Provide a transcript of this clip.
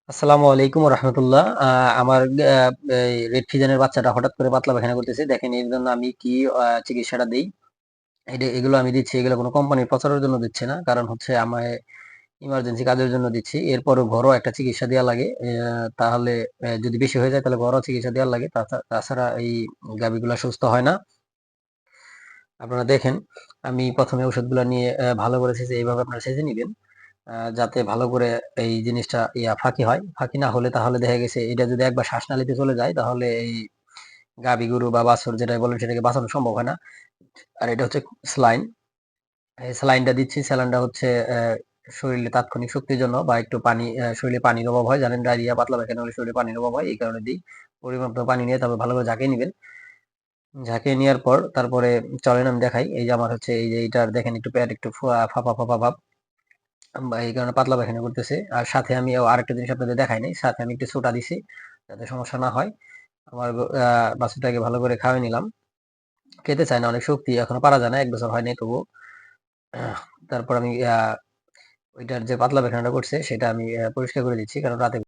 আসসালামু আলাইকুম রহমতুল্লাহ। আমার এই রেড ফিজেনের বাচ্চাটা হঠাৎ করে পাতলা পায়খানা করতেছে। দেখেন এর জন্য আমি কি চিকিৎসাটা দেই। এগুলো আমি দিচ্ছি, এগুলো কোনো কোম্পানির প্রচারের জন্য দিচ্ছে না, কারণ হচ্ছে আমায় ইমার্জেন্সি কাজের জন্য দিচ্ছি। এরপরও ঘরোয়া একটা চিকিৎসা দেওয়া লাগে। তাহলে যদি বেশি হয়ে যায় তাহলে ঘরোয়া চিকিৎসা দেওয়া লাগে। তাছাড়া এই গাভীগুলা সুস্থ হয় না। আপনারা দেখেন, আমি প্রথমে ওষুধগুলো নিয়ে ভালো করে সেচে, এইভাবে আপনারা সেচে নিবেন, যাতে ভালো করে এই জিনিসটা ফাঁকি হয়। ফাঁকি না হলে তাহলে দেখা গেছে এটা যদি একবার শ্বাসনালীতে চলে যায় তাহলে এই গাভী গরু বা বাছুর যেটা বলেন সেটাকে বাঁচানো সম্ভব হয় না। আর এটা হচ্ছে স্লাইন। এই স্যালাইনটা দিচ্ছি। স্যালাইনটা হচ্ছে শরীরে তাৎক্ষণিক শক্তির জন্য, বা একটু পানি, শরীরে পানির অভাব হয়, জানেন ডায়রিয়া পাতলা পায়খানা হলে শরীরে পানির অভাব হয়, এই কারণে দিই। পরিমাণ মতো পানি নিয়ে তারপর ভালো করে ঝাঁকিয়ে নিবেন। ঝাঁকিয়ে নেওয়ার পর তারপরে চলেন আমি দেখাই। এই যে আমার হচ্ছে এই যে এইটার দেখেন একটু পেট একটু ফাঁপা ফাঁপা ভাব, বা এই কারণে পাতলা পায়খানা করতেছে। আর সাথে আমি আরেকটা জিনিস আপনাদের দেখাই নাই, সাথে আমি একটু সোডা দিছি যাতে সমস্যা না হয়। আমার বাছুরটাকে ভালো করে খাওয়াই নিলাম। খেতে চায় না, অনেক শক্তি, এখনো পারা যায় না, 1 বছর হয়নি তবু। তারপর আমি ওইটার যে পাতলা পায়খানাটা করছে সেটা আমি পরিষ্কার করে দিচ্ছি, কারণ রাতে